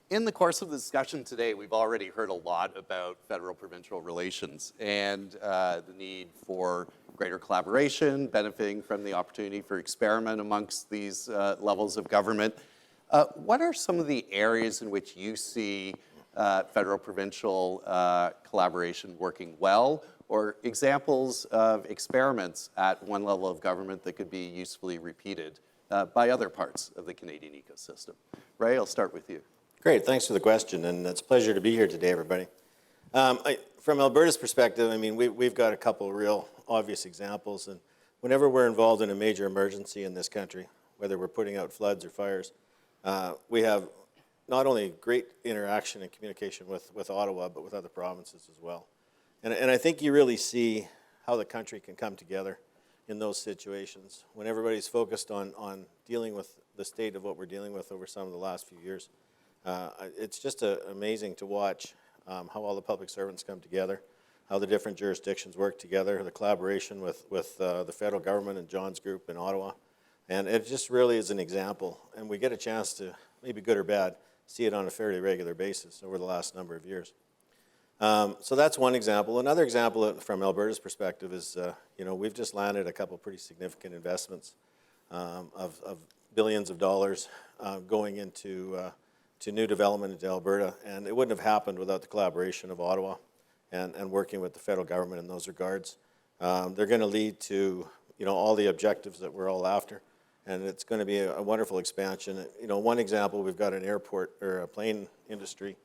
In the course of the discussion today, we've already heard a lot about federal-provincial relations and the need for greater collaboration, benefiting from the opportunity for experiment amongst these levels of government. What are some of the areas in which you see federal-provincial collaboration working well, or examples of experiments at one level of government that could be usefully repeated by other parts of the Canadian ecosystem? Ray, I'll start with you. Great, thanks for the question, and it's a pleasure to be here today, everybody. From Alberta's perspective, I mean, we've got a couple of real obvious examples, and whenever we're involved in a major emergency in this country, whether we're putting out floods or fires, we have not only great interaction and communication with Ottawa, but with other provinces as well. And I think you really see how the country can come together in those situations when everybody's focused on dealing with the state of what we're dealing with over some of the last few years. It's just amazing to watch how all the public servants come together, how the different jurisdictions work together, the collaboration with the federal government and John's group in Ottawa. And it just really is an example. And we get a chance to, maybe good or bad, see it on a fairly regular basis over the last number of years. So that's one example. Another example from Alberta's perspective is, we've just landed a couple pretty significant investments of billions of dollars going into to new development into Alberta, and it wouldn't have happened without the collaboration of Ottawa and working with the federal government in those regards. They're going to lead to all the objectives that we're all after, and it's going to be a wonderful expansion. One example, we've got an airport or a plane industry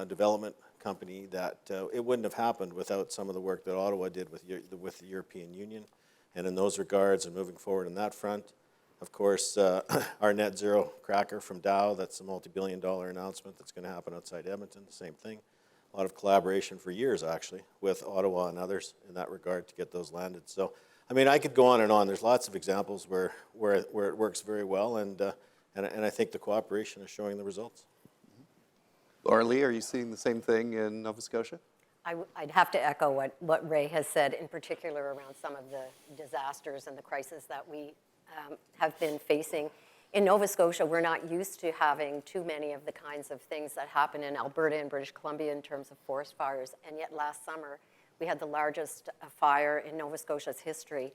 development company that it wouldn't have happened without some of the work that Ottawa did with the European Union, and in those regards and moving forward on that front. Of course, our net zero cracker from Dow, that's a multi-billion-dollar announcement that's going to happen outside Edmonton, the same thing. A lot of collaboration for years, actually, with Ottawa and others in that regard to get those landed. So, I mean, I could go on and on. There's lots of examples where it works very well, and I think the cooperation is showing the results. Laura Lee, are you seeing the same thing in Nova Scotia? I'd have to echo what Ray has said, in particular around some of the disasters and the crises that we have been facing. In Nova Scotia, we're not used to having too many of the kinds of things that happen in Alberta and British Columbia in terms of forest fires, and yet last summer we had the largest fire in Nova Scotia's history,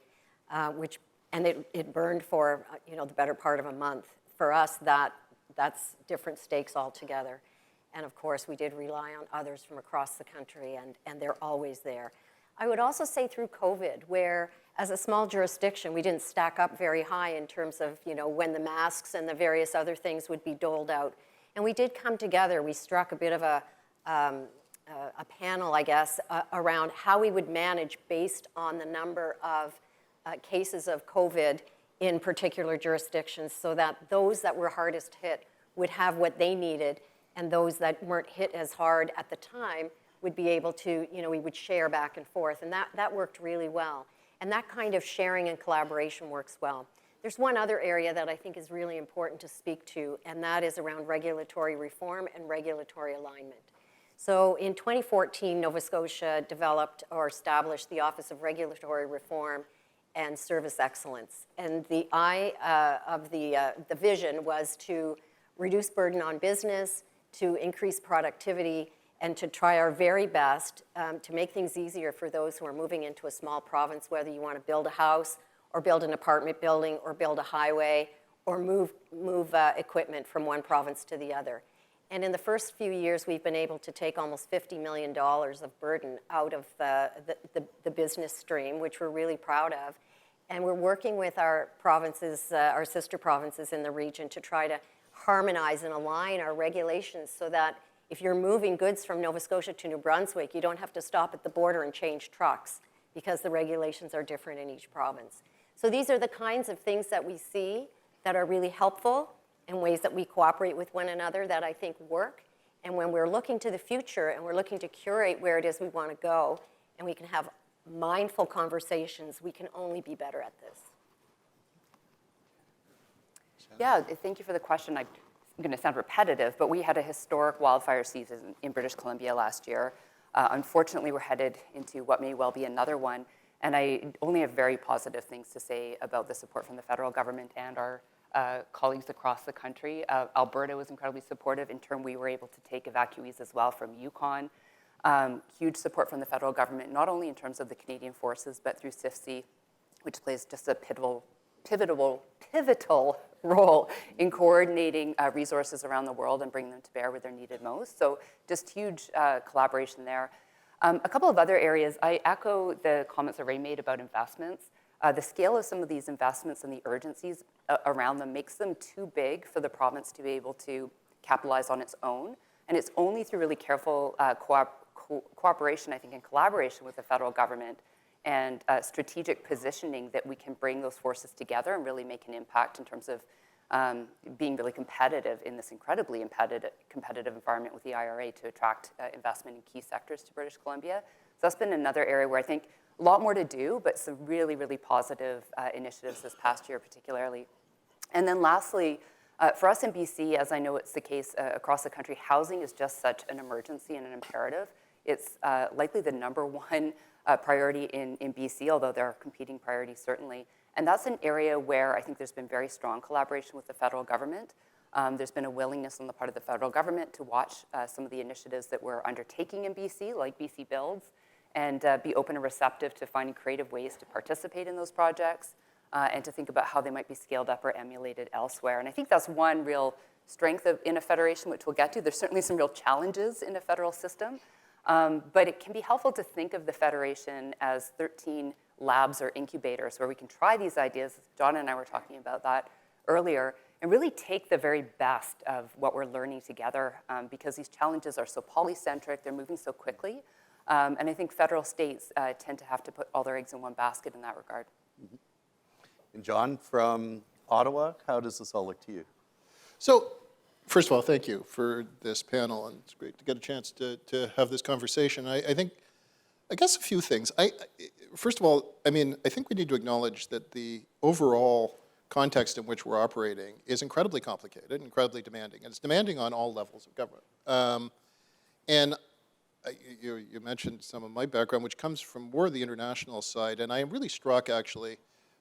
it burned for the better part of a month. For us, that's different stakes altogether. And of course, we did rely on others from across the country, and they're always there. I would also say through COVID, where as a small jurisdiction, we didn't stack up very high in terms of when the masks and the various other things would be doled out. And we did come together. We struck a bit of a panel, I guess, around how we would manage based on the number of cases of COVID in particular jurisdictions, so that those that were hardest hit would have what they needed, and those that weren't hit as hard at the time would be able to, we would share back and forth. And that worked really well. And that kind of sharing and collaboration works well. There's one other area that I think is really important to speak to, and that is around regulatory reform and regulatory alignment. So in 2014, Nova Scotia developed or established the Office of Regulatory Reform and Service Excellence. And the the vision was to reduce burden on business, to increase productivity, and to try our very best to make things easier for those who are moving into a small province, whether you want to build a house or build an apartment building or build a highway or move equipment from one province to the other. And in the first few years, we've been able to take almost $50 million of burden out of the business stream, which we're really proud of. And we're working with our provinces, our sister provinces in the region, to try to harmonize and align our regulations so that if you're moving goods from Nova Scotia to New Brunswick, you don't have to stop at the border and change trucks because the regulations are different in each province. So these are the kinds of things that we see that are really helpful and ways that we cooperate with one another that I think work. And when we're looking to the future and we're looking to curate where it is we want to go, and we can have mindful conversations, we can only be better at this. Yeah, thank you for the question. I'm going to sound repetitive, but we had a historic wildfire season in British Columbia last year. Unfortunately, we're headed into what may well be another one, and I only have very positive things to say about the support from the federal government and our colleagues across the country. Alberta was incredibly supportive. In turn, we were able to take evacuees as well from Yukon. Huge support from the federal government, not only in terms of the Canadian forces, but through CIFC, which plays just a pivotal role in coordinating resources around the world and bringing them to bear where they're needed most. So just huge collaboration there. A couple of other areas, I echo the comments that Ray made about investments. The scale of some of these investments and the urgencies around them makes them too big for the province to be able to capitalize on its own. And it's only through really careful cooperation, I think, and collaboration with the federal government and strategic positioning that we can bring those forces together and really make an impact in terms of being really competitive in this incredibly competitive environment with the IRA to attract investment in key sectors to British Columbia. So that's been another area where I think a lot more to do, but some really, really positive initiatives this past year particularly. And then lastly, for us in BC, as I know it's the case across the country, housing is just such an emergency and an imperative. It's likely the #1 priority in BC, although there are competing priorities certainly. And that's an area where I think there's been very strong collaboration with the federal government. There's been a willingness on the part of the federal government to watch some of the initiatives that we're undertaking in BC, like BC Builds, and be open and receptive to finding creative ways to participate in those projects and to think about how they might be scaled up or emulated elsewhere. And I think that's one real strength in a federation, which we'll get to. There's certainly some real challenges in a federal system, but it can be helpful to think of the federation as 13 labs or incubators where we can try these ideas. John and I were talking about that earlier, and really take the very best of what we're learning together because these challenges are so polycentric, they're moving so quickly. And I think federal states tend to have to put all their eggs in one basket in that regard. Mm-hmm. And John, from Ottawa, how does this all look to you? So, first of all, thank you for this panel, and it's great to get a chance to have this conversation. I guess a few things. First of all, I think we need to acknowledge that the overall context in which we're operating is incredibly complicated, incredibly demanding, and it's demanding on all levels of government. And you mentioned some of my background, which comes from more the international side, and I am really struck, actually,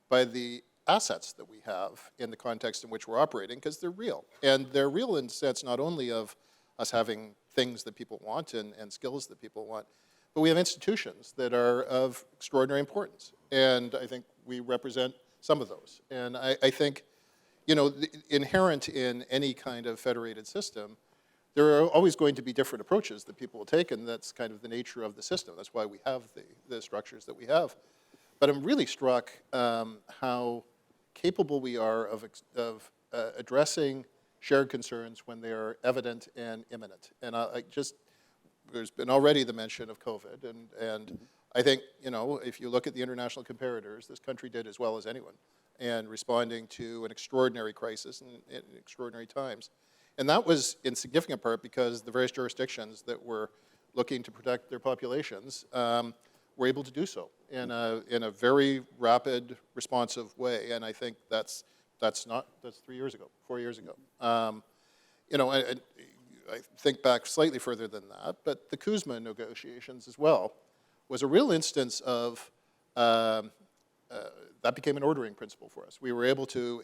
by the assets that we have in the context in which we're operating, because they're real. And they're real in the sense not only of us having things that people want and skills that people want, but we have institutions that are of extraordinary importance. And I think we represent some of those. And I think, inherent in any kind of federated system, there are always going to be different approaches that people will take, and that's kind of the nature of the system. That's why we have the structures that we have. But I'm really struck how capable we are of addressing shared concerns when they are evident and imminent. And there's been already the mention of COVID, and I think, if you look at the international comparators, this country did as well as anyone in responding to an extraordinary crisis in extraordinary times. And that was in significant part because the various jurisdictions that were looking to protect their populations were able to do so in a very rapid, responsive way. And I think that's 3 years ago, 4 years ago. I think back slightly further than that, but the CUSMA negotiations as well was a real instance of that became an ordering principle for us. We were able to,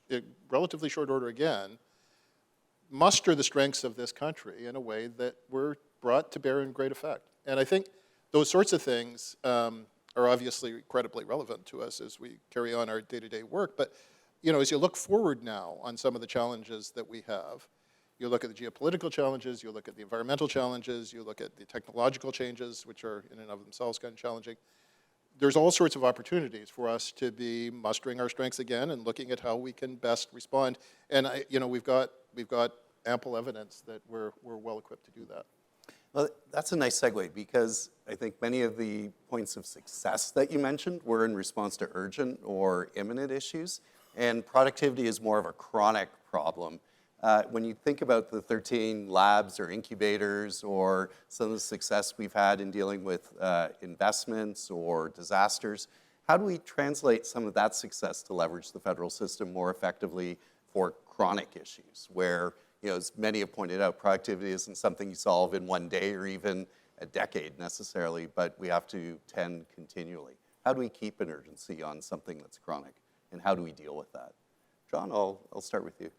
in relatively short order again, muster the strengths of this country in a way that were brought to bear in great effect. And I think those sorts of things are obviously incredibly relevant to us as we carry on our day-to-day work. But as you look forward now on some of the challenges that we have, you look at the geopolitical challenges, you look at the environmental challenges, you look at the technological changes, which are in and of themselves kind of challenging. There's all sorts of opportunities for us to be mustering our strengths again and looking at how we can best respond. And we've got ample evidence that we're well equipped to do that. Well, that's a nice segue because I think many of the points of success that you mentioned were in response to urgent or imminent issues, and productivity is more of a chronic problem. When you think about the 13 labs or incubators or some of the success we've had in dealing with investments or disasters, how do we translate some of that success to leverage the federal system more effectively for chronic issues where, as many have pointed out, productivity isn't something you solve in one day or even a decade necessarily, but we have to tend continually. How do we keep an urgency on something that's chronic, and how do we deal with that? John, I'll start with you.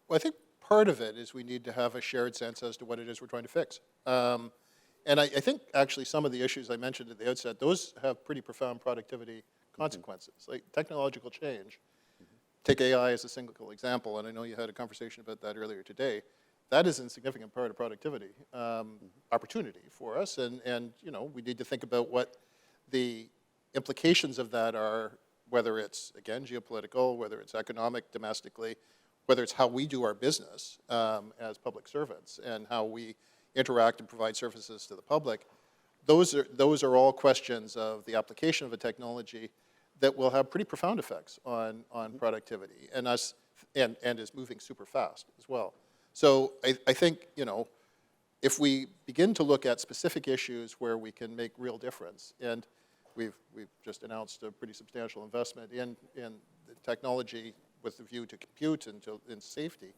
Well, I think part of it is we need to have a shared sense as to what it is we're trying to fix. And I think actually some of the issues I mentioned at the outset, those have pretty profound productivity consequences, like technological change. Take AI as a single example, and I know you had a conversation about that earlier today. That is a significant part of productivity opportunity for us, and you know, we need to think about what the implications of that are, whether it's, again, geopolitical, whether it's economic domestically, whether it's how we do our business as public servants and how we interact and provide services to the public. Those are all questions of the application of a technology that will have pretty profound effects on productivity and is moving super fast as well. So I think, you know, if we begin to look at specific issues where we can make real difference, and we've just announced a pretty substantial investment in the technology with the view to compute and in safety.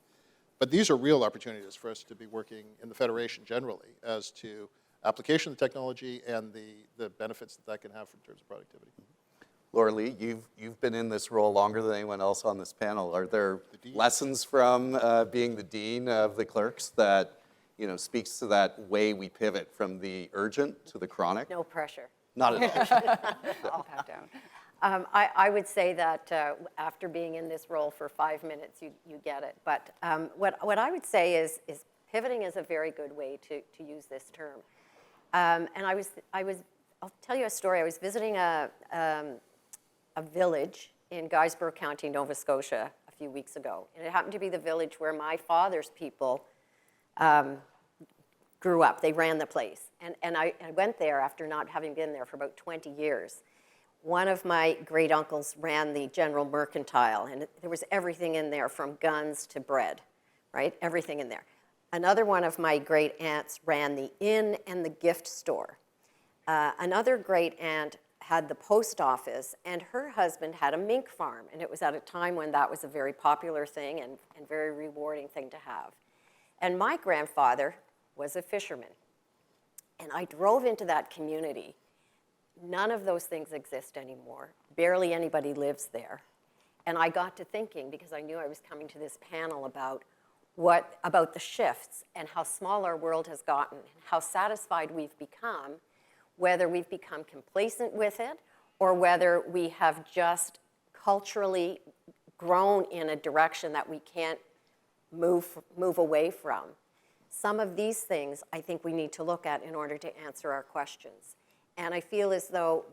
But these are real opportunities for us to be working in the Federation generally as to application of the technology and the benefits that can have in terms of productivity. Laura Lee, you've been in this role longer than anyone else on this panel. Are there lessons from being the dean of the clerks that, you know, speaks to that way we pivot from the urgent to the chronic? No pressure. Not at all. I'll back down. I would say that after being in this role for 5 minutes, you get it. But what I would say is pivoting is a very good way to use this term. And I'll tell you a story. I was visiting a village in Guysborough County, Nova Scotia, a few weeks ago. And it happened to be the village where my father's people grew up. They ran the place. And I went there after not having been there for about 20 years. One of my great uncles ran the general mercantile, and there was everything in there from guns to bread, right? Everything in there. Another one of my great aunts ran the inn and the gift store. Another great aunt had the post office, and her husband had a mink farm, and it was at a time when that was a very popular thing and very rewarding thing to have. And my grandfather was a fisherman. And I drove into that community. None of those things exist anymore. Barely anybody lives there. And I got to thinking, because I knew I was coming to this panel about the shifts and how small our world has gotten, how satisfied we've become, whether we've become complacent with it or whether we have just culturally grown in a direction that we can't move away from. Some of these things I think we need to look at in order to answer our questions. And I feel as though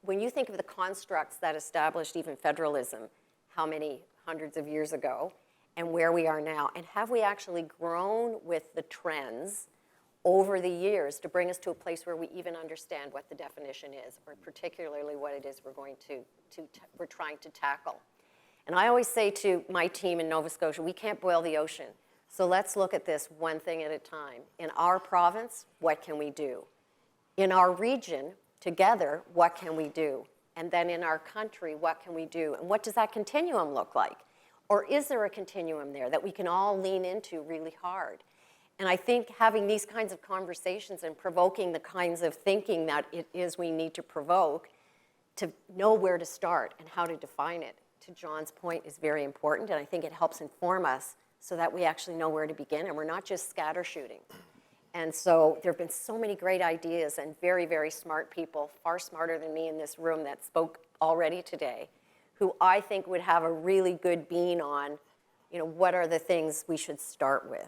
when you think of the constructs that established even federalism, how many hundreds of years ago, and where we are now, and have we actually grown with the trends over the years to bring us to a place where we even understand what the definition is, or particularly what it is we're trying to tackle. And I always say to my team in Nova Scotia, we can't boil the ocean. So let's look at this one thing at a time. In our province, what can we do? In our region, together, what can we do? And then in our country, what can we do? And what does that continuum look like? Or is there a continuum there that we can all lean into really hard? And I think having these kinds of conversations and provoking the kinds of thinking that it is we need to provoke to know where to start and how to define it, to John's point, is very important. And I think it helps inform us so that we actually know where to begin and we're not just scatter shooting. And so there have been so many great ideas and very, very smart people, far smarter than me in this room, that spoke already today, who I think would have a really good bean on, you know, what are the things we should start with.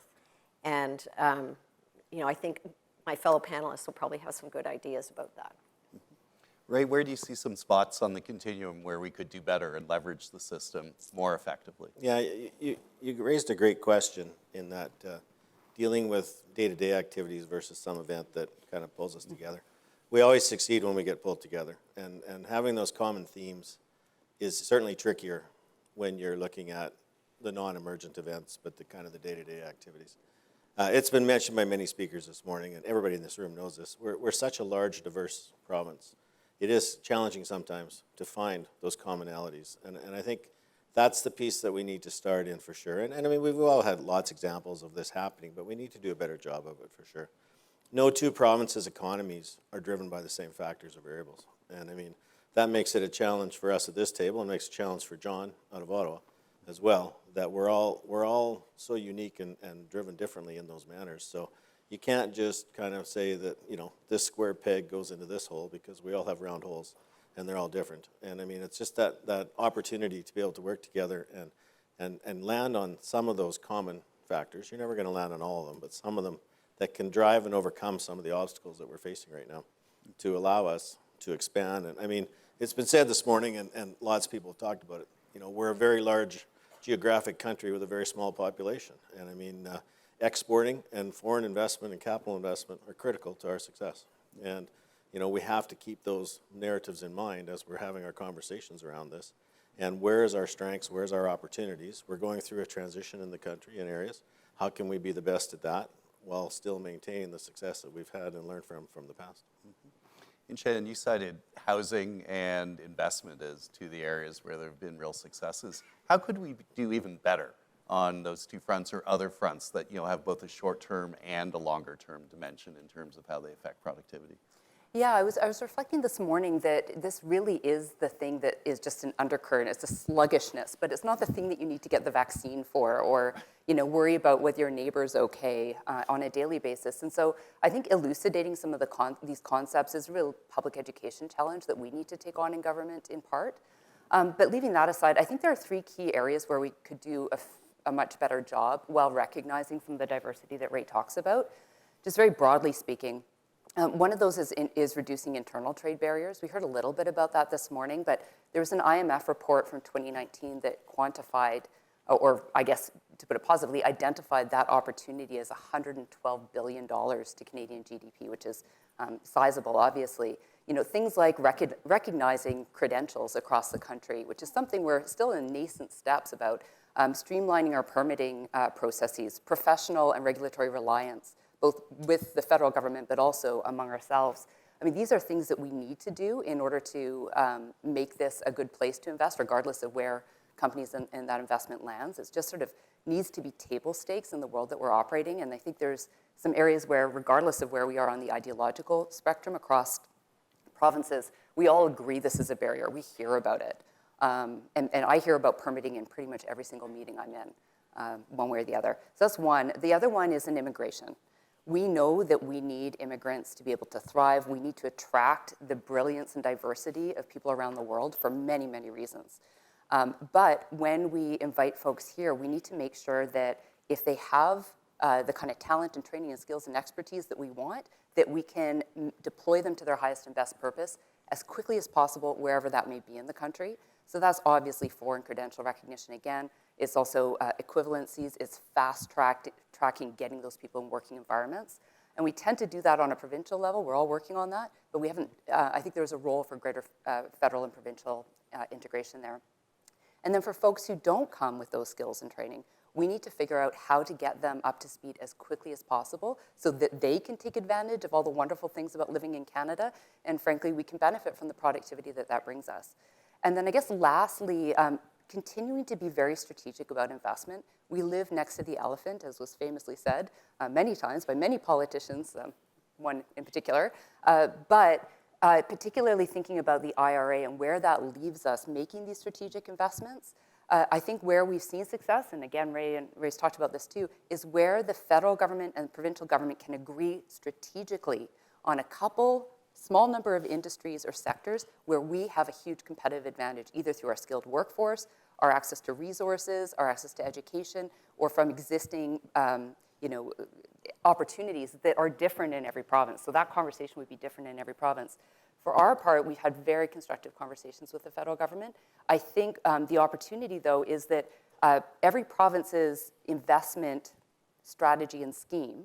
And, you know, I think my fellow panelists will probably have some good ideas about that. Ray, where do you see some spots on the continuum where we could do better and leverage the system more effectively? Yeah, you raised a great question in that dealing with day-to-day activities versus some event that kind of pulls us together. We always succeed when we get pulled together, and having those common themes is certainly trickier when you're looking at the non-emergent events, but the kind of the day-to-day activities. It's been mentioned by many speakers this morning, and everybody in this room knows this. We're such a large, diverse province. It is challenging sometimes to find those commonalities, and I think that's the piece that we need to start in for sure. And I mean, we've all had lots of examples of this happening, but we need to do a better job of it for sure. No two provinces' economies are driven by the same factors or variables. And I mean, that makes it a challenge for us at this table and makes it a challenge for John out of Ottawa as well, that we're all so unique and driven differently in those manners. So you can't just kind of say that, this square peg goes into this hole, because we all have round holes and they're all different. And I mean, it's just that opportunity to be able to work together and land on some of those common factors. You're never going to land on all of them, but some of them that can drive and overcome some of the obstacles that we're facing right now to allow us to expand. And I mean, it's been said this morning, and lots of people have talked about it, we're a very large geographic country with a very small population. And I mean, exporting and foreign investment and capital investment are critical to our success. And, we have to keep those narratives in mind as we're having our conversations around this. And where's our strengths, where's our opportunities? We're going through a transition in the country in areas. How can we be the best at that while still maintaining the success that we've had and learned from the past? And Shannon, you cited housing and investment as two of the areas where there have been real successes. How could we do even better on those two fronts or other fronts that have both a short-term and a longer-term dimension in terms of how they affect productivity? Yeah, I was reflecting this morning that this really is the thing that is just an undercurrent. It's a sluggishness, but it's not the thing that you need to get the vaccine for or worry about whether your neighbor's okay on a daily basis. And so I think elucidating some of these concepts is a real public education challenge that we need to take on in government in part. But leaving that aside, I think there are three key areas where we could do a much better job while recognizing some of the diversity that Ray talks about. Just very broadly speaking, one of those is reducing internal trade barriers. We heard a little bit about that this morning, but there was an IMF report from 2019 that quantified, or I guess to put it positively, identified that opportunity as $112 billion to Canadian GDP, which is sizable, obviously. Things like recognizing credentials across the country, which is something we're still in nascent steps about, streamlining our permitting processes, professional and regulatory reliance, both with the federal government, but also among ourselves. I mean, these are things that we need to do in order to make this a good place to invest, regardless of where companies and that investment lands. It just sort of needs to be table stakes in the world that we're operating. And I think there's some areas where, regardless of where we are on the ideological spectrum across provinces, we all agree this is a barrier. We hear about it. And I hear about permitting in pretty much every single meeting I'm in, one way or the other. So that's one. The other one is in immigration. We know that we need immigrants to be able to thrive. We need to attract the brilliance and diversity of people around the world for many, many reasons. But when we invite folks here, we need to make sure that if they have the kind of talent and training and skills and expertise that we want, that we can deploy them to their highest and best purpose as quickly as possible, wherever that may be in the country. So that's obviously foreign credential recognition again. It's also equivalencies. It's fast-tracking getting those people in working environments. And we tend to do that on a provincial level. We're all working on that. But we haven't, I think there's a role for greater federal and provincial integration there. And then for folks who don't come with those skills and training, we need to figure out how to get them up to speed as quickly as possible so that they can take advantage of all the wonderful things about living in Canada. And frankly, we can benefit from the productivity that brings us. And then I guess lastly, continuing to be very strategic about investment. We live next to the elephant, as was famously said many times by many politicians, one in particular, but particularly thinking about the IRA and where that leaves us making these strategic investments. I think where we've seen success, and again, Ray's talked about this too, is where the federal government and provincial government can agree strategically on a couple small number of industries or sectors where we have a huge competitive advantage, either through our skilled workforce, our access to resources, our access to education, or from existing opportunities that are different in every province. So that conversation would be different in every province. For our part, we've had very constructive conversations with the federal government. I think the opportunity, though, is that every province's investment strategy and scheme,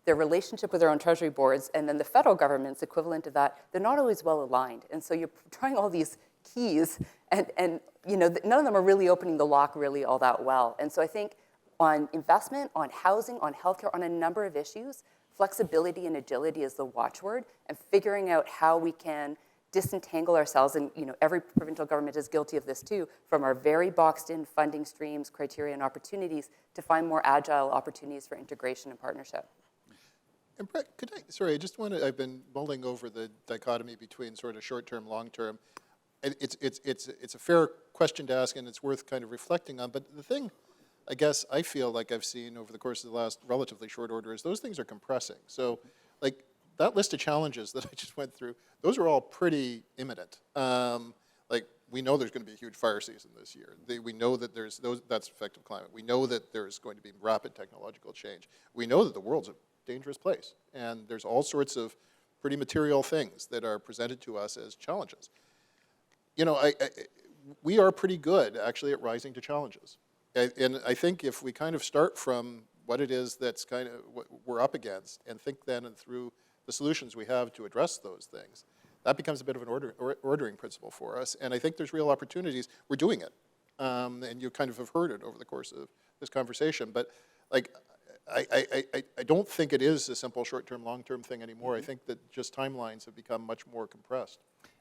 their relationship with their own treasury boards, and then the federal government's equivalent to that, they're not always well aligned. And so you're trying all these keys, and none of them are really opening the lock really all that well. And so I think on investment, on housing, on healthcare, on a number of issues, flexibility and agility is the watchword, and figuring out how we can disentangle ourselves, and every provincial government is guilty of this too, from our very boxed in funding streams, criteria, and opportunities to find more agile opportunities for integration and partnership. And Brett, I just want to, I've been mulling over the dichotomy between sort of short-term, long-term. it's a fair question to ask, and it's worth kind of reflecting on. But the thing, I guess, I feel like I've seen over the course of the last relatively short order is those things are compressing. So, like, that list of challenges that I just went through, those are all pretty imminent. Like, we know there's going to be a huge fire season this year. We know that that's effective climate. We know that there's going to be rapid technological change. We know that the world's a dangerous place, and there's all sorts of pretty material things that are presented to us as challenges. You know, we are pretty good, actually, at rising to challenges. And I think if we kind of start from what it is that's kind of what we're up against and think then and through the solutions we have to address those things, that becomes a bit of an ordering principle for us. And I think there's real opportunities. We're doing it. And you kind of have heard it over the course of this conversation. But like, I don't think it is a simple short-term, long-term thing anymore. I think that just timelines have become much more compressed.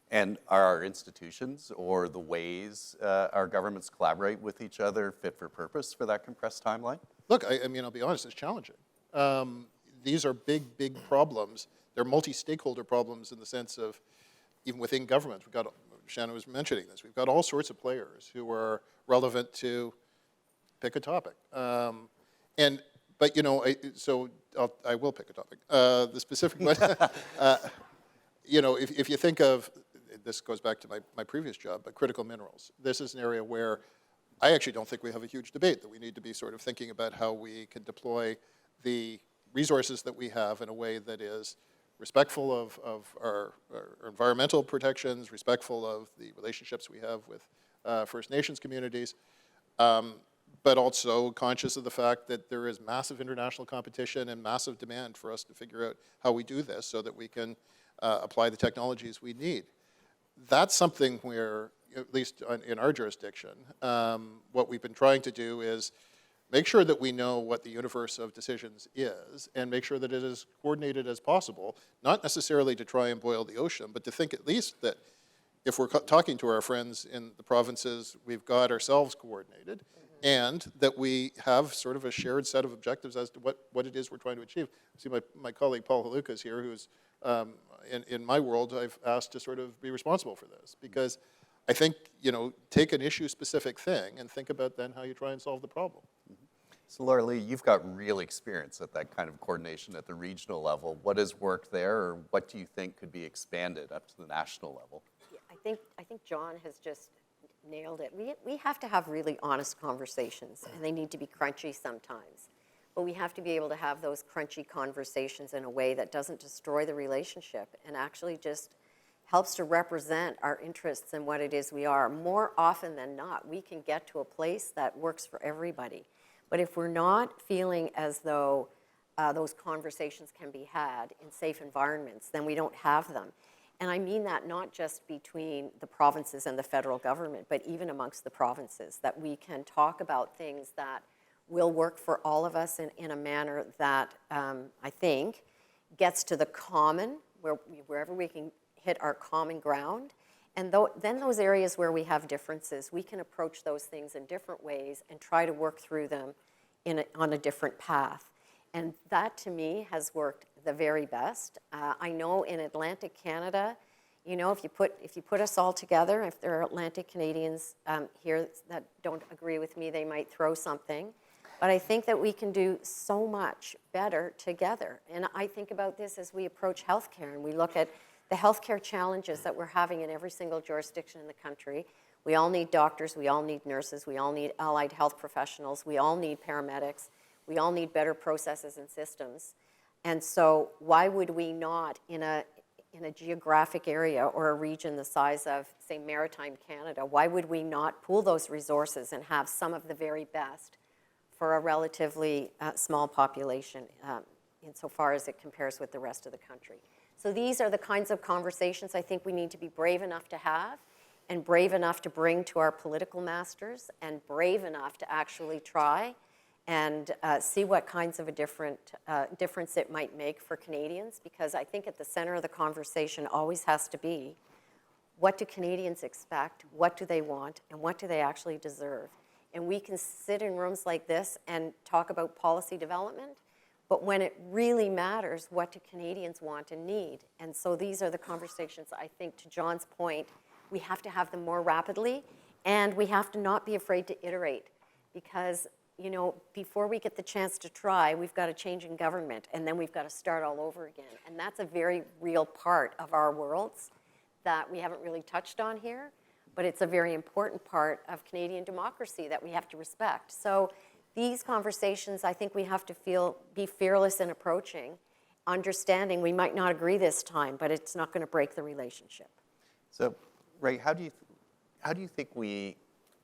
And are our institutions or the ways our governments collaborate with each other fit for purpose for that compressed timeline? Look, I mean, I'll be honest, it's challenging. These are big, big problems. They're multi-stakeholder problems in the sense of, even within government, Shannon was mentioning this, we've got all sorts of players who are relevant to pick a topic. But you know, I will pick a topic. The specific one, you know, if you think of, this goes back to my previous job, but critical minerals. This is an area where I actually don't think we have a huge debate, that we need to be sort of thinking about how we can deploy the resources that we have in a way that is respectful of our environmental protections, respectful of the relationships we have with First Nations communities, but also conscious of the fact that there is massive international competition and massive demand for us to figure out how we do this so that we can apply the technologies we need. That's something where, at least in our jurisdiction, what we've been trying to do is make sure that we know what the universe of decisions is and make sure that it is coordinated as possible, not necessarily to try and boil the ocean, but to think at least that if we're talking to our friends in the provinces, we've got ourselves coordinated, and that we have sort of a shared set of objectives as to what it is we're trying to achieve. See, my colleague Paul Haluka is here, who's, in my world, I've asked to sort of be responsible for this, because I think, you know, take an issue-specific thing and think about then how you try and solve the problem. So Laura Lee, you've got real experience at that kind of coordination at the regional level. What has worked there, or what do you think could be expanded up to the national level? Yeah, I think John has just nailed it. We have to have really honest conversations, and they need to be crunchy sometimes. But we have to be able to have those crunchy conversations in a way that doesn't destroy the relationship and actually just helps to represent our interests and what it is we are. More often than not, we can get to a place that works for everybody. But if we're not feeling as though those conversations can be had in safe environments, then we don't have them. And I mean that not just between the provinces and the federal government, but even amongst the provinces, that we can talk about things that will work for all of us in a manner that I think gets to the common, wherever we can hit our common ground. And then those areas where we have differences, we can approach those things in different ways and try to work through them on a different path. And that, to me, has worked the very best. I know in Atlantic Canada, you know, if you put us all together, if there are Atlantic Canadians here that don't agree with me, they might throw something. But I think that we can do so much better together. And I think about this as we approach healthcare and we look at the healthcare challenges that we're having in every single jurisdiction in the country. We all need doctors, we all need nurses, we all need allied health professionals, we all need paramedics, we all need better processes and systems. And so why would we not, in a geographic area or a region the size of, say, Maritime Canada, why would we not pool those resources and have some of the very best for a relatively small population insofar as it compares with the rest of the country? So these are the kinds of conversations I think we need to be brave enough to have and brave enough to bring to our political masters and brave enough to actually try and see what kinds of a difference it might make for Canadians, because I think at the center of the conversation always has to be, what do Canadians expect, what do they want, and what do they actually deserve? And we can sit in rooms like this and talk about policy development, but when it really matters, what do Canadians want and need? And so these are the conversations, I think, to John's point, we have to have them more rapidly, and we have to not be afraid to iterate, because before we get the chance to try, we've got a change in government, and then we've got to start all over again. And that's a very real part of our worlds that we haven't really touched on here, but it's a very important part of Canadian democracy that we have to respect. So these conversations, I think we have to be fearless in approaching, understanding we might not agree this time, but it's not going to break the relationship. So, Ray, how do you think we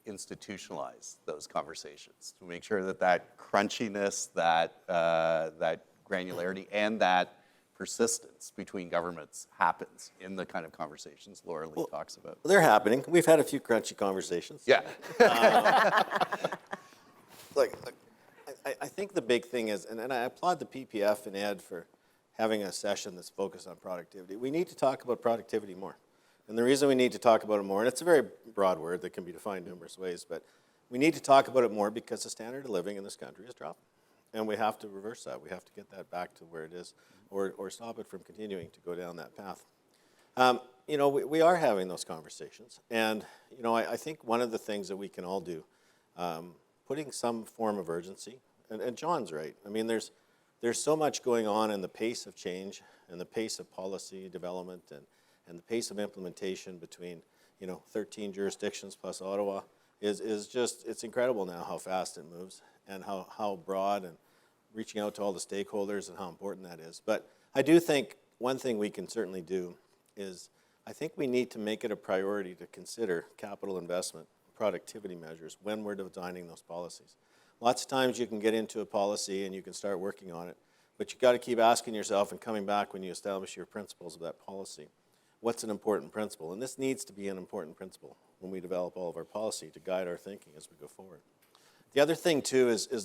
institutionalize those conversations to make sure that crunchiness, that granularity, and that persistence between governments happens in the kind of conversations Laura Lee talks about? They're happening. We've had a few crunchy conversations. Yeah. I think the big thing is, and I applaud the PPF and Ed for having a session that's focused on productivity. We need to talk about productivity more. And the reason we need to talk about it more, and it's a very broad word that can be defined numerous ways, but we need to talk about it more because the standard of living in this country is dropping. And we have to reverse that. We have to get that back to where it is, or stop it from continuing to go down that path. We are having those conversations. And, I think one of the things that we can all do, putting some form of urgency, and John's right. I mean, there's so much going on in the pace of change and the pace of policy development and the pace of implementation between, 13 jurisdictions plus Ottawa is just, it's incredible now how fast it moves and how broad and reaching out to all the stakeholders and how important that is. But I do think one thing we can certainly do is I think we need to make it a priority to consider capital investment, productivity measures when we're designing those policies. Lots of times you can get into a policy and you can start working on it, but you've got to keep asking yourself and coming back when you establish your principles of that policy. What's an important principle? And this needs to be an important principle when we develop all of our policy to guide our thinking as we go forward. The other thing, too, is the to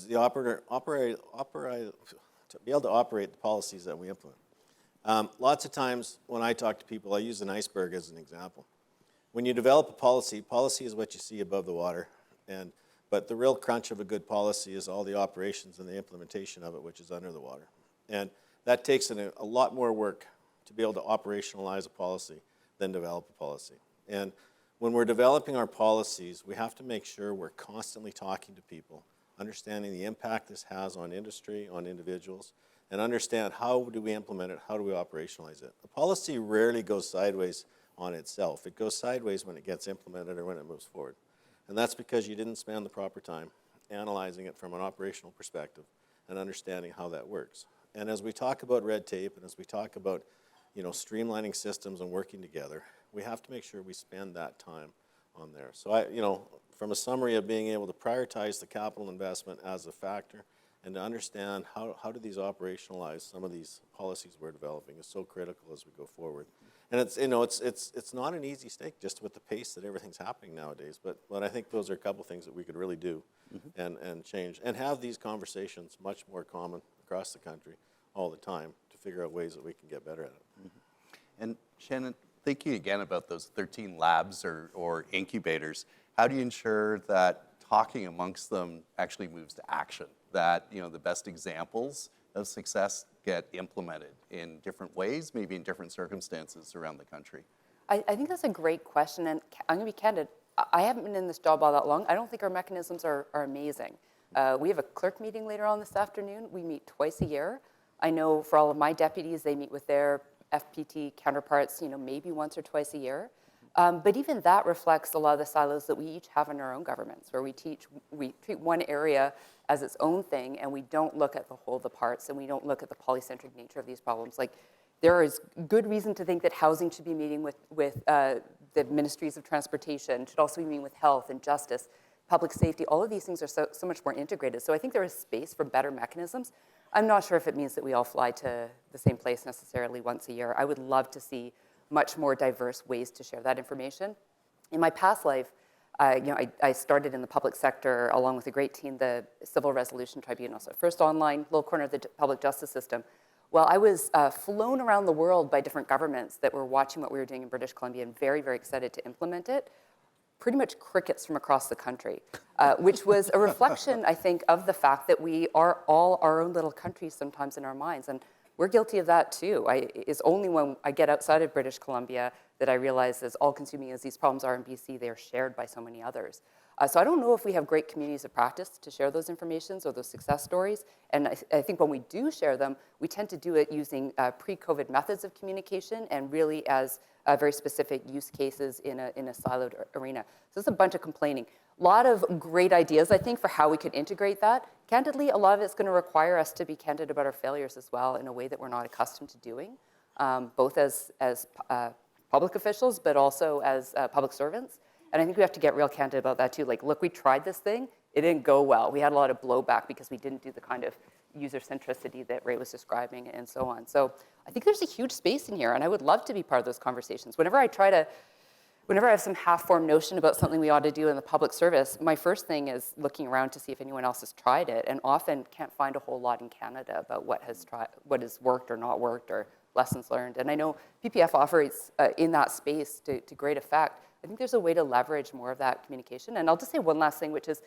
be able to operate the policies that we implement. Lots of times when I talk to people, I use an iceberg as an example. When you develop a policy is what you see above the water, but the real crunch of a good policy is all the operations and the implementation of it, which is under the water. And that takes a lot more work to be able to operationalize a policy than develop a policy. And when we're developing our policies, we have to make sure we're constantly talking to people, understanding the impact this has on industry, on individuals, and understand how do we implement it, how do we operationalize it. A policy rarely goes sideways on itself. It goes sideways when it gets implemented or when it moves forward. And that's because you didn't spend the proper time analyzing it from an operational perspective and understanding how that works. And as we talk about red tape and as we talk about streamlining systems and working together, we have to make sure we spend that time on there. So from a summary of being able to prioritize the capital investment as a factor and to understand how do these operationalize some of these policies we're developing is so critical as we go forward. And it's not an easy stake just with the pace that everything's happening nowadays, but I think those are a couple things that we could really do and change and have these conversations much more common across the country all the time to figure out ways that we can get better at it. And Shannon, thinking again about those 13 labs or incubators, how do you ensure that talking amongst them actually moves to action, that the best examples of success get implemented in different ways, maybe in different circumstances around the country? I think that's a great question, and I'm going to be candid. I haven't been in this job all that long. I don't think our mechanisms are amazing. We have a clerk meeting later on this afternoon. We meet twice a year. I know for all of my deputies, they meet with their FPT counterparts, maybe once or twice a year. But even that reflects a lot of the silos that we each have in our own governments, where we treat one area as its own thing, and we don't look at the whole of the parts, and we don't look at the polycentric nature of these problems. Like, there is good reason to think that housing should be meeting with the ministries of transportation, should also be meeting with health and justice, public safety. All of these things are so much more integrated. So I think there is space for better mechanisms. I'm not sure if it means that we all fly to the same place necessarily once a year. I would love to see much more diverse ways to share that information. In my past life, I started in the public sector along with a great team, the Civil Resolution Tribunal. So first online, little corner of the public justice system. Well, I was flown around the world by different governments that were watching what we were doing in British Columbia and very, very excited to implement it. Pretty much crickets from across the country, which was a reflection, I think, of the fact that we are all our own little countries sometimes in our minds. And we're guilty of that too. It's only when I get outside of British Columbia that I realize, as all-consuming as these problems are in BC, they are shared by so many others. So I don't know if we have great communities of practice to share those informations or those success stories. And I think when we do share them, we tend to do it using pre-COVID methods of communication and really as very specific use cases in a siloed arena. So it's a bunch of complaining. A lot of great ideas, I think, for how we could integrate that. Candidly, a lot of it's going to require us to be candid about our failures as well in a way that we're not accustomed to doing, both as public officials, but also as public servants. And I think we have to get real candid about that too. Like, look, we tried this thing. It didn't go well. We had a lot of blowback because we didn't do the kind of user centricity that Ray was describing and so on. So I think there's a huge space in here, and I would love to be part of those conversations. Whenever I have some half-formed notion about something we ought to do in the public service, my first thing is looking around to see if anyone else has tried it, and often can't find a whole lot in Canada about what has worked or not worked or lessons learned. And I know PPF operates in that space to great effect. I think there's a way to leverage more of that communication. And I'll just say one last thing, which is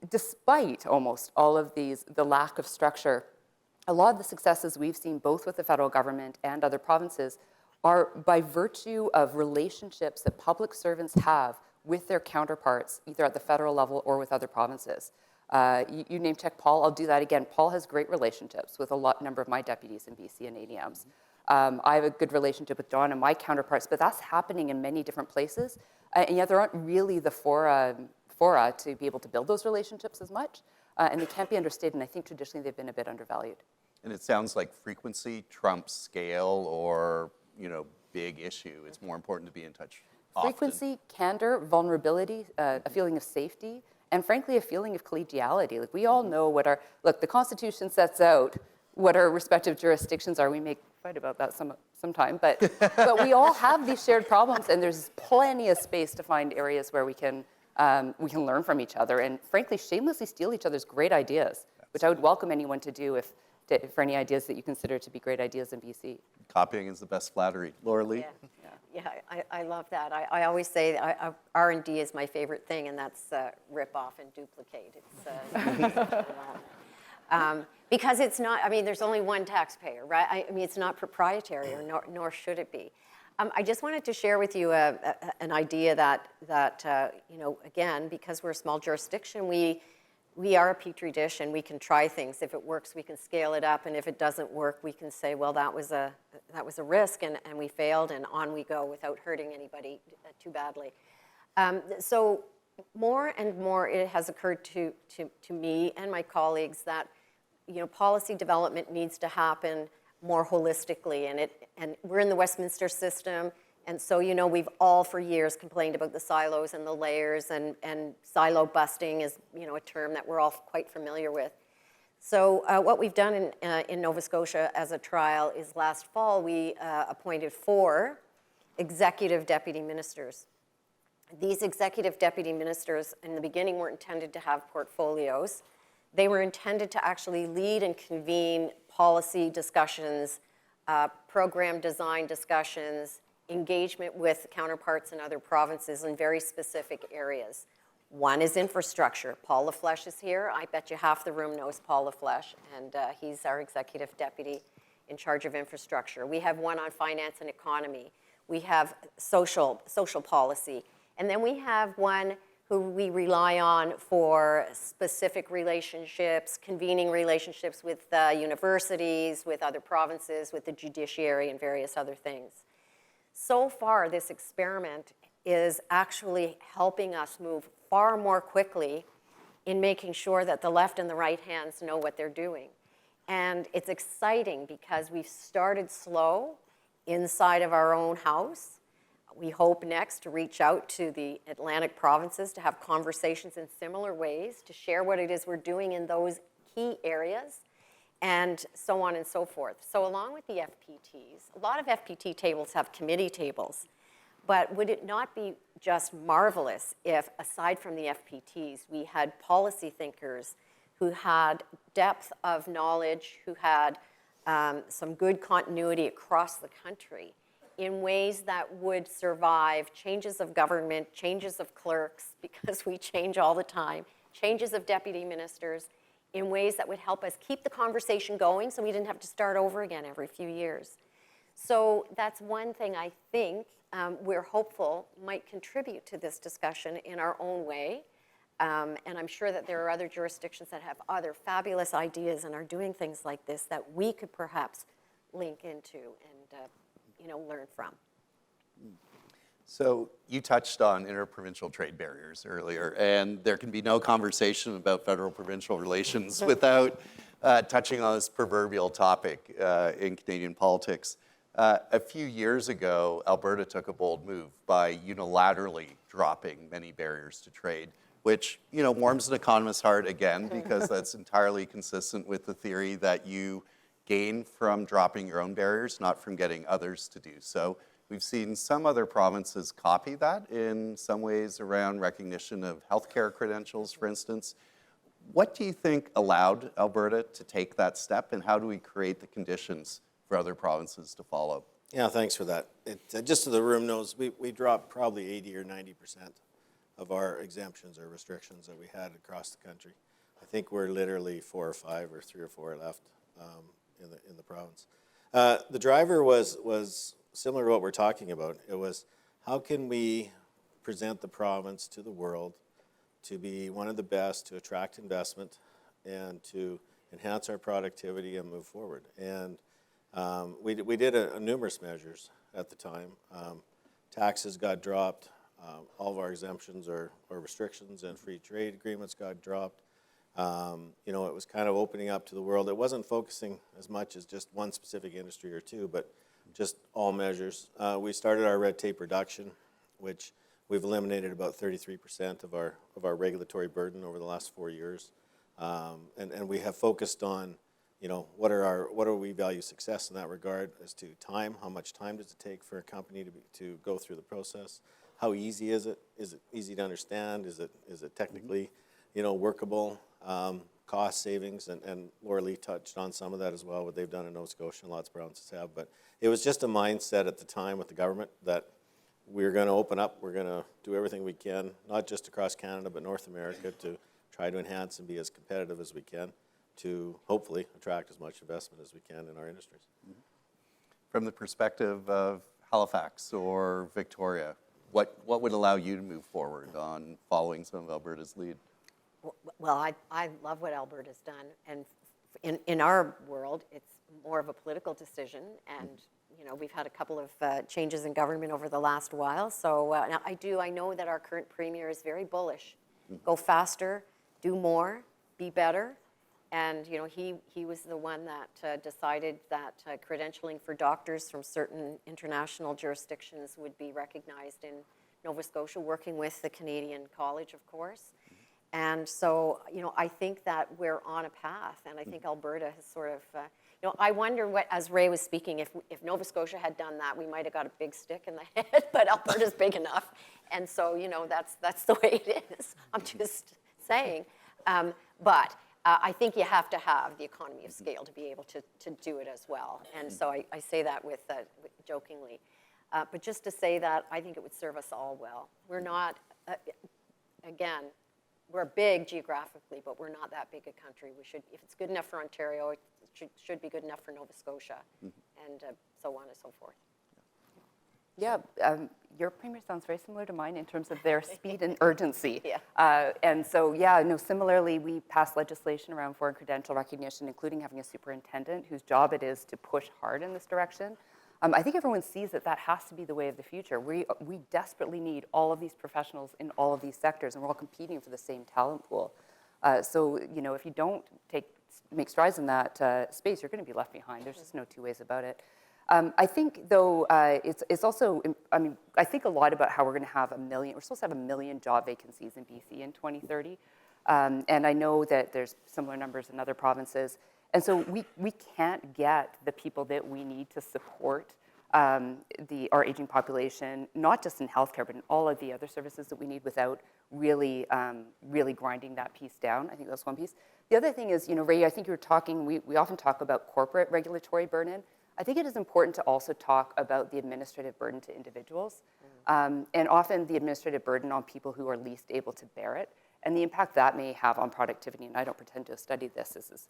despite almost all of these, the lack of structure, a lot of the successes we've seen both with the federal government and other provinces are by virtue of relationships that public servants have with their counterparts, either at the federal level or with other provinces. You name check Paul, I'll do that again. Paul has great relationships with a number of my deputies in BC and ADMs. I have a good relationship with Don and my counterparts, but that's happening in many different places. And yet there aren't really the fora to be able to build those relationships as much. And they can't be understated, and I think traditionally they've been a bit undervalued. And it sounds like frequency trumps scale or, big issue. It's more important to be in touch often. Frequency, candor, vulnerability, a feeling of safety, and frankly, a feeling of collegiality. Like, we all know the Constitution sets out what our respective jurisdictions are. We may fight about that sometime, but we all have these shared problems, and there's plenty of space to find areas where we can learn from each other and frankly shamelessly steal each other's great ideas, which I would welcome anyone to do for any ideas that you consider to be great ideas in BC. Copying is the best flattery. Laura Lee? Yeah, I love that. I always say R&D is my favorite thing, and that's rip off and duplicate. It's because it's not, there's only one taxpayer, right? It's not proprietary, nor should it be. I just wanted to share with you an idea that again, because we're a small jurisdiction, we are a petri dish, and we can try things. If it works, we can scale it up, and if it doesn't work, we can say, well, that was a risk, and we failed, and on we go without hurting anybody too badly. So more and more, it has occurred to me and my colleagues that policy development needs to happen more holistically, and we're in the Westminster system. And so, we've all for years complained about the silos and the layers, and silo busting is, a term that we're all quite familiar with. So what we've done in Nova Scotia as a trial is last fall, we appointed 4 executive deputy ministers. These executive deputy ministers in the beginning weren't intended to have portfolios. They were intended to actually lead and convene policy discussions, program design discussions, engagement with counterparts in other provinces in very specific areas. One is infrastructure. Paul LaFlèche is here. I bet you half the room knows Paul LaFlèche, and he's our executive deputy in charge of infrastructure. We have one on finance and economy. We have social policy. And then we have one who we rely on for specific relationships, convening relationships with universities, with other provinces, with the judiciary, and various other things. So far, this experiment is actually helping us move far more quickly in making sure that the left and the right hands know what they're doing. And it's exciting because we've started slow inside of our own house. We hope next to reach out to the Atlantic provinces to have conversations in similar ways, to share what it is we're doing in those key areas, and so on and so forth. So along with the FPTs, a lot of FPT tables have committee tables, but would it not be just marvelous if, aside from the FPTs, we had policy thinkers who had depth of knowledge, who had some good continuity across the country in ways that would survive changes of government, changes of clerks, because we change all the time, changes of deputy ministers, in ways that would help us keep the conversation going so we didn't have to start over again every few years. So that's one thing I think we're hopeful might contribute to this discussion in our own way. And I'm sure that there are other jurisdictions that have other fabulous ideas and are doing things like this that we could perhaps link into and learn from. So you touched on interprovincial trade barriers earlier, and there can be no conversation about federal-provincial relations without touching on this proverbial topic in Canadian politics. A few years ago, Alberta took a bold move by unilaterally dropping many barriers to trade, which warms an economist's heart again, because that's entirely consistent with the theory that you gain from dropping your own barriers, not from getting others to do so. We've seen some other provinces copy that in some ways around recognition of healthcare credentials, for instance. What do you think allowed Alberta to take that step, and how do we create the conditions for other provinces to follow? Yeah, thanks for that. Just so the room knows, we dropped probably 80 or 90% of our exemptions or restrictions that we had across the country. I think we're literally 4 or 5 or 3 or 4 left in the province. The driver was similar to what we're talking about. It was, how can we present the province to the world to be one of the best to attract investment and to enhance our productivity and move forward? And we did numerous measures at the time. Taxes got dropped. All of our exemptions or restrictions and free trade agreements got dropped. It was kind of opening up to the world. It wasn't focusing as much as just one specific industry or two, but just all measures. We started our red tape reduction, which we've eliminated about 33% of our regulatory burden over the last 4 years. And we have focused on, what do we value success in that regard as to time? How much time does it take for a company to go through the process? How easy is it? Is it easy to understand? Is it technically, workable? Cost savings, and Laura Lee touched on some of that as well, what they've done in Nova Scotia, and lots of provinces have. But it was just a mindset at the time with the government that we're going to open up, we're going to do everything we can, not just across Canada, but North America, to try to enhance and be as competitive as we can to hopefully attract as much investment as we can in our industries. From the perspective of Halifax or Victoria, what would allow you to move forward on following some of Alberta's lead? Well, I love what Alberta's done, and in our world, it's more of a political decision, and we've had a couple of changes in government over the last while. So now I know that our current premier is very bullish. Go faster, do more, be better, and he was the one that decided that credentialing for doctors from certain international jurisdictions would be recognized in Nova Scotia, working with the Canadian College, of course. And so, I think that we're on a path, and I think Alberta has sort of, I wonder what, as Ray was speaking, if Nova Scotia had done that, we might have got a big stick in the head, but Alberta's big enough, and so, that's the way it is. I'm just saying. But I think you have to have the economy of scale to be able to do it as well, and so I say that with jokingly. But just to say that, I think it would serve us all well. We're not, again, we're big geographically, but we're not that big a country. We should, if it's good enough for Ontario, it should be good enough for Nova Scotia, and so on and so forth. Yeah, your premier sounds very similar to mine in terms of their speed and urgency. Yeah. And so, similarly, we passed legislation around foreign credential recognition, including having a superintendent whose job it is to push hard in this direction. I think everyone sees that has to be the way of the future. We desperately need all of these professionals in all of these sectors, and we're all competing for the same talent pool. So, if you don't make strides in that space, you're going to be left behind. There's just no two ways about it. I think, though, it's also, I think a lot about how we're going to have we're supposed to have 1 million job vacancies in BC in 2030. And I know that there's similar numbers in other provinces. And so we can't get the people that we need to support our aging population, not just in healthcare, but in all of the other services that we need, without really grinding that piece down. I think that's one piece. The other thing is, Ray, I think you were talking, we often talk about corporate regulatory burden. I think it is important to also talk about the administrative burden to individuals, and often the administrative burden on people who are least able to bear it. and the impact that may have on productivity. And I don't pretend to have studied this. This is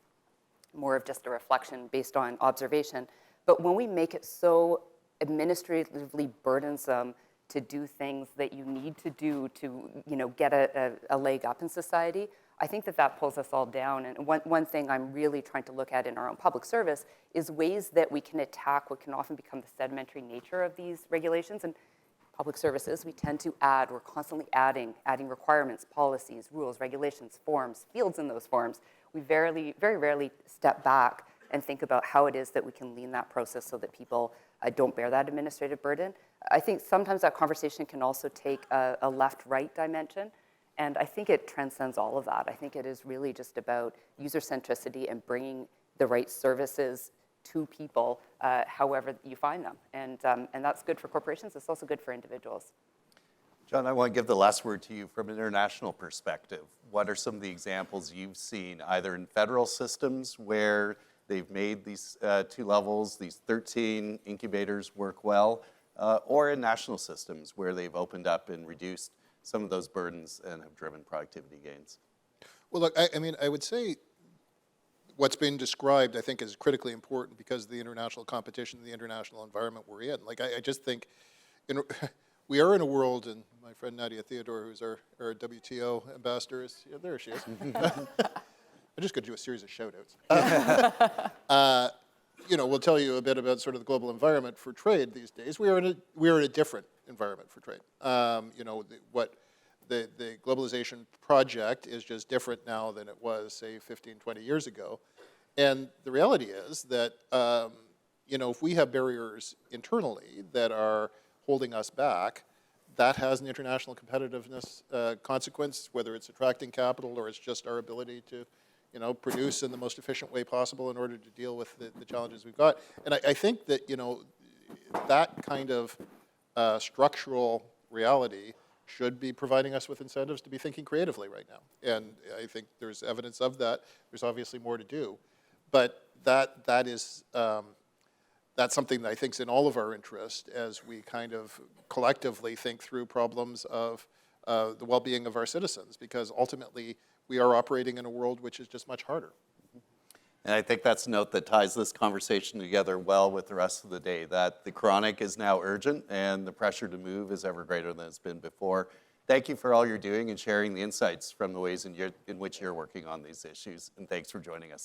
more of just a reflection based on observation. But when we make it so administratively burdensome to do things that you need to do to, get a leg up in society, I think that pulls us all down. And one thing I'm really trying to look at in our own public service is ways that we can attack what can often become the sedimentary nature of these regulations. And public services, we tend to we're constantly adding requirements, policies, rules, regulations, forms, fields in those forms. We very rarely step back and think about how it is that we can lean that process so that people don't bear that administrative burden. I think sometimes that conversation can also take a left-right dimension, and I think it transcends all of that. I think it is really just about user centricity and bringing the right services to people however you find them. And that's good for corporations. It's also good for individuals. John, I want to give the last word to you from an international perspective. What are some of the examples you've seen, either in federal systems where they've made these 2 levels, these 13 incubators work well, or in national systems where they've opened up and reduced some of those burdens and have driven productivity gains? Well, look, I would say what's been described, I think, is critically important because of the international competition, the international environment we're in. Like, I just think we are in a world, and my friend Nadia Theodore, who's our WTO ambassador, there she is. I'm just going to do a series of shout-outs. We'll tell you a bit about sort of the global environment for trade these days. We are in a different environment for trade. The globalization project is just different now than it was, say, 15, 20 years ago. And the reality is that, if we have barriers internally that are holding us back, that has an international competitiveness consequence, whether it's attracting capital or it's just our ability to produce in the most efficient way possible in order to deal with the challenges we've got. And I think that, that kind of structural reality should be providing us with incentives to be thinking creatively right now. And I think there's evidence of that. There's obviously more to do. But that's something that I think is in all of our interest as we kind of collectively think through problems of the well-being of our citizens, because ultimately we are operating in a world which is just much harder. And I think that's a note that ties this conversation together well with the rest of the day, that the chronic is now urgent and the pressure to move is ever greater than it's been before. Thank you for all you're doing and sharing the insights from the ways in which you're working on these issues, and thanks for joining us.